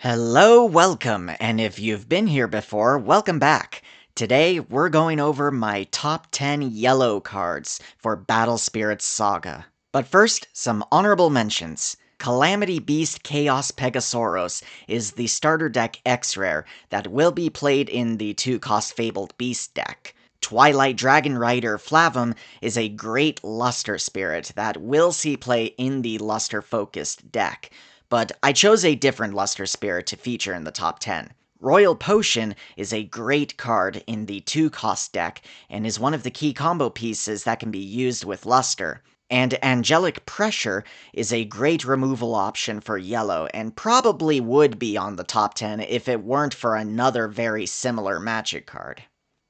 Hello, welcome, and if you've been here before, welcome back. Today, we're going over my top 10 yellow cards for Battle Spirits Saga. But first, some honorable mentions. Calamity Beast Chaos Pegasaurus is the starter deck X-Rare that will be played in the 2-cost Fabled Beast deck. Twilight Dragon Rider Flavum is a great Luster Spirit that will see play in the Luster-focused deck, but I chose a different Luster Spirit to feature in the top 10. Royal Potion is a great card in the 2-cost deck and is one of the key combo pieces that can be used with Luster. And Angelic Pressure is a great removal option for yellow and probably would be on the top 10 if it weren't for another very similar Magic card.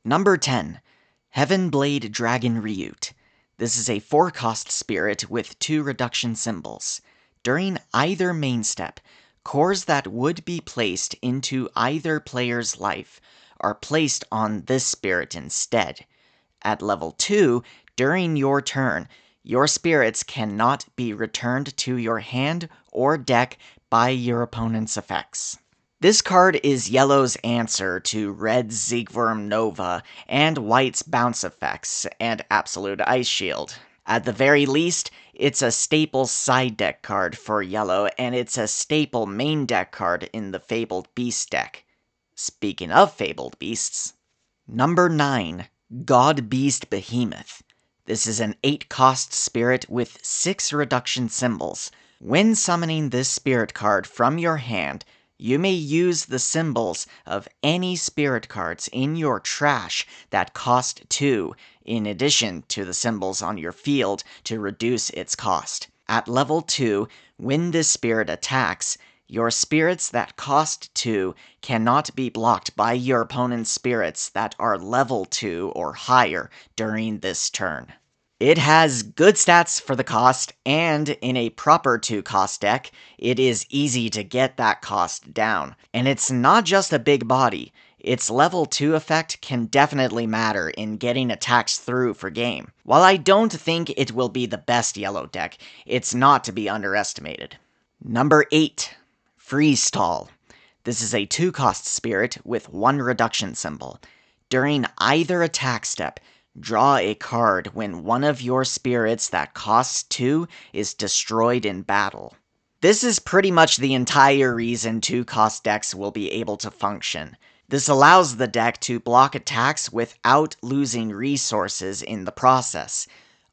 Number 10. Heavenblade Dragon Ryute. This is a 4-cost spirit with 2 reduction symbols. During either main step, cores that would be placed into either player's life are placed on this spirit instead. At level 2, during your turn, your spirits cannot be returned to your hand or deck by your opponent's effects. This card is yellow's answer to red's Ziegworm Nova and white's bounce effects and Absolute Ice Shield. At the very least, it's a staple side deck card for yellow, and it's a staple main deck card in the Fabled Beast deck. Speaking of Fabled Beasts. Number 9. God Beast Behemoth. This is an 8-cost spirit with 6 reduction symbols. When summoning this spirit card from your hand, you may use the symbols of any spirit cards in your trash that cost 2, in addition to the symbols on your field to reduce its cost. At level 2, when this spirit attacks, your spirits that cost 2 cannot be blocked by your opponent's spirits that are level 2 or higher during this turn. It has good stats for the cost, and in a proper 2-cost deck, it is easy to get that cost down. And it's not just a big body. Its level 2 effect can definitely matter in getting attacks through for game. While I don't think it will be the best yellow deck, it's not to be underestimated. Number 8. Freestall. This is a 2-cost spirit with 1 reduction symbol. During either attack step, draw a card when one of your spirits that costs 2 is destroyed in battle. This is pretty much the entire reason 2-cost decks will be able to function. This allows the deck to block attacks without losing resources in the process.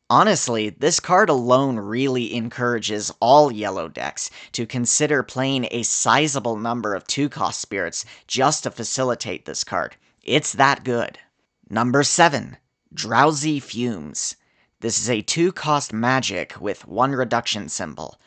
Honestly, this card alone really encourages all yellow decks to consider playing a sizable number of 2-cost spirits just to facilitate this card. It's that good. Number 7. Drowsy Fumes. This is a 2-cost magic with 1 reduction symbol.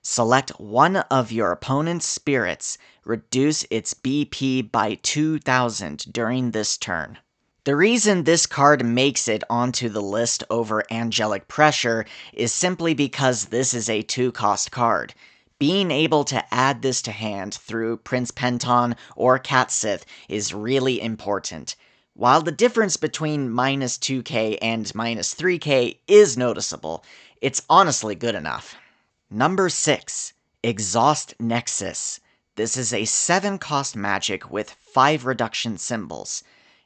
Select one of your opponent's spirits, reduce its BP by 2,000 during this turn. The reason this card makes it onto the list over Angelic Pressure is simply because this is a 2-cost card. Being able to add this to hand through Prince Penton or Cat Sith is really important. While the difference between minus 2k and minus 3k is noticeable, it's honestly good enough. Number 6. Exhaust Nexus. This is a 7-cost magic with 5 reduction symbols.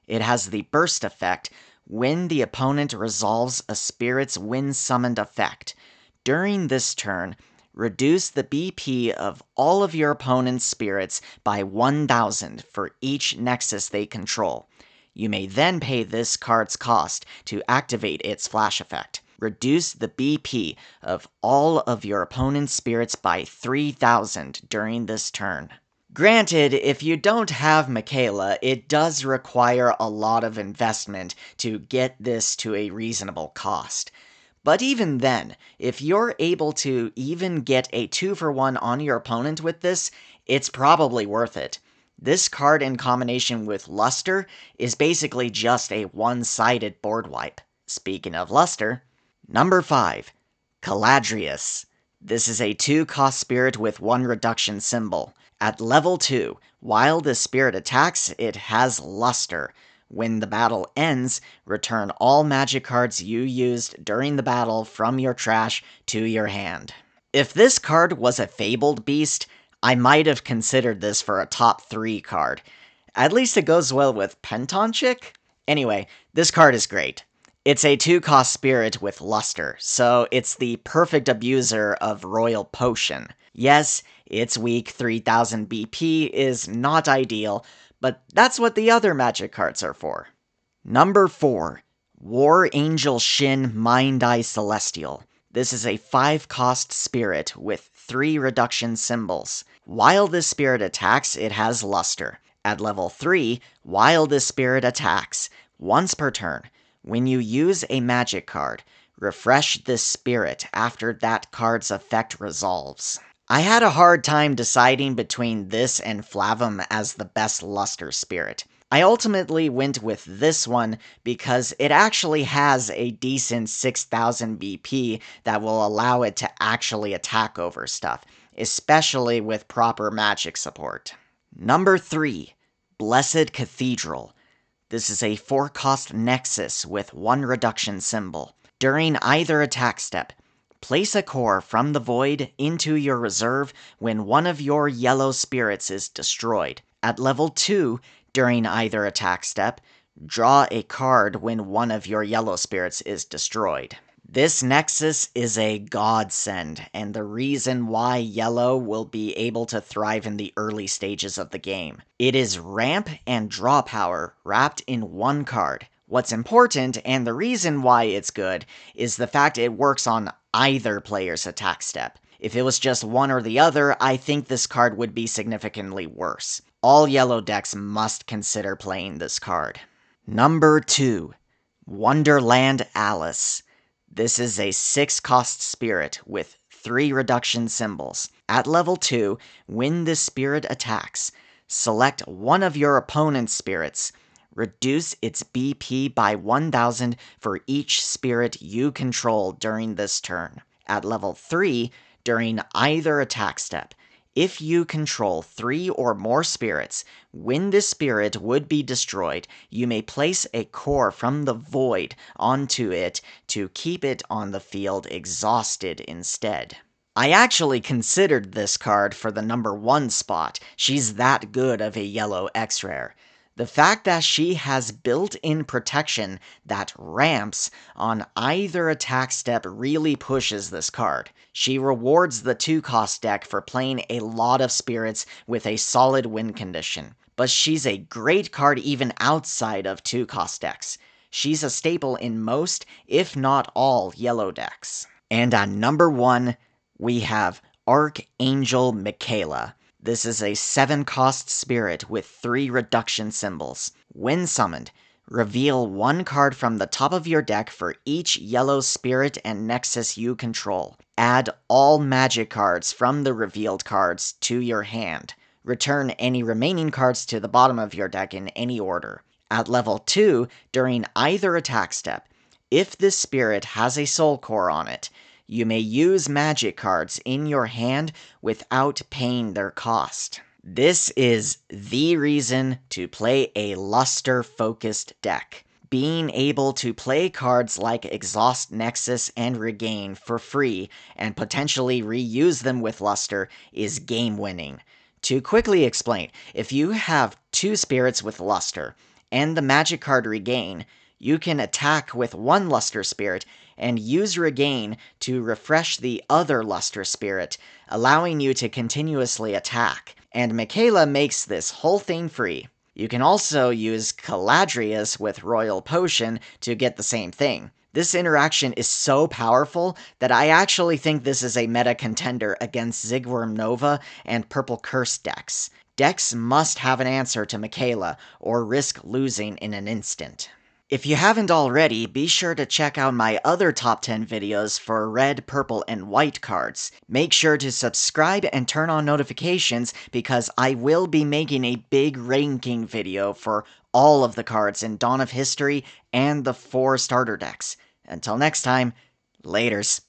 It has the burst effect when the opponent resolves a spirit's when-summoned effect. During this turn, reduce the BP of all of your opponent's spirits by 1,000 for each Nexus they control. You may then pay this card's cost to activate its flash effect. Reduce the BP of all of your opponent's spirits by 3,000 during this turn. Granted, if you don't have Michaela, it does require a lot of investment to get this to a reasonable cost. But even then, if you're able to even get a 2-for-1 on your opponent with this, it's probably worth it. This card in combination with Luster is basically just a one-sided board wipe. Speaking of Luster. Number 5. Caladrius. This is a 2-cost spirit with 1 reduction symbol. At level 2, while the spirit attacks, it has Luster. When the battle ends, return all magic cards you used during the battle from your trash to your hand. If this card was a Fabled Beast, I might have considered this for a top 3 card. At least it goes well with Pentonchick? Anyway, this card is great. It's a 2-cost spirit with luster, so it's the perfect abuser of Royal Potion. Yes, its weak 3000 BP is not ideal, but that's what the other magic cards are for. Number 4. War Angel Shin Mind Eye Celestial. This is a 5-cost spirit with 3 reduction symbols. While this spirit attacks, it has luster. At level 3, while this spirit attacks, once per turn, when you use a magic card, refresh this spirit after that card's effect resolves. I had a hard time deciding between this and Flavum as the best luster spirit. I ultimately went with this one because it actually has a decent 6000 BP that will allow it to actually attack over stuff, especially with proper magic support. Number 3. Blessed Cathedral. This is a 4-cost Nexus with 1 reduction symbol. During either attack step, place a core from the void into your reserve when one of your yellow spirits is destroyed. At level 2, during either attack step, draw a card when one of your yellow spirits is destroyed. This Nexus is a godsend, and the reason why yellow will be able to thrive in the early stages of the game. It is ramp and draw power wrapped in one card. What's important, and the reason why it's good, is the fact it works on either player's attack step. If it was just one or the other, I think this card would be significantly worse. All yellow decks must consider playing this card. Number 2. Wonderland Alice. This is a 6-cost spirit with 3 reduction symbols. At level 2, when this spirit attacks, select one of your opponent's spirits. Reduce its BP by 1000 for each spirit you control during this turn. At level 3, during either attack step, if you control 3 or more spirits, when this spirit would be destroyed, you may place a core from the void onto it to keep it on the field exhausted instead. I actually considered this card for the number 1 spot. She's that good of a yellow X-Rare. The fact that she has built-in protection that ramps on either attack step really pushes this card. She rewards the 2-cost deck for playing a lot of spirits with a solid win condition. But she's a great card even outside of 2-cost decks. She's a staple in most, if not all, yellow decks. And at number 1, we have Archangel Michaela. This is a 7-cost spirit with 3 reduction symbols. When summoned, reveal 1 card from the top of your deck for each yellow spirit and nexus you control. Add all magic cards from the revealed cards to your hand. Return any remaining cards to the bottom of your deck in any order. At level 2, during either attack step, if this spirit has a soul core on it, you may use magic cards in your hand without paying their cost. This is the reason to play a luster-focused deck. Being able to play cards like Exhaust Nexus and Regain for free and potentially reuse them with luster is game-winning. To quickly explain, if you have 2 spirits with luster and the magic card Regain, you can attack with 1 luster spirit and use Regain to refresh the other luster spirit, allowing you to continuously attack. And Michaela makes this whole thing free. You can also use Caladrius with Royal Potion to get the same thing. This interaction is so powerful that I actually think this is a meta contender against Zigworm Nova and Purple Curse decks. Decks must have an answer to Michaela, or risk losing in an instant. If you haven't already, be sure to check out my other top 10 videos for red, purple, and white cards. Make sure to subscribe and turn on notifications because I will be making a big ranking video for all of the cards in Dawn of History and the 4 starter decks. Until next time, laters.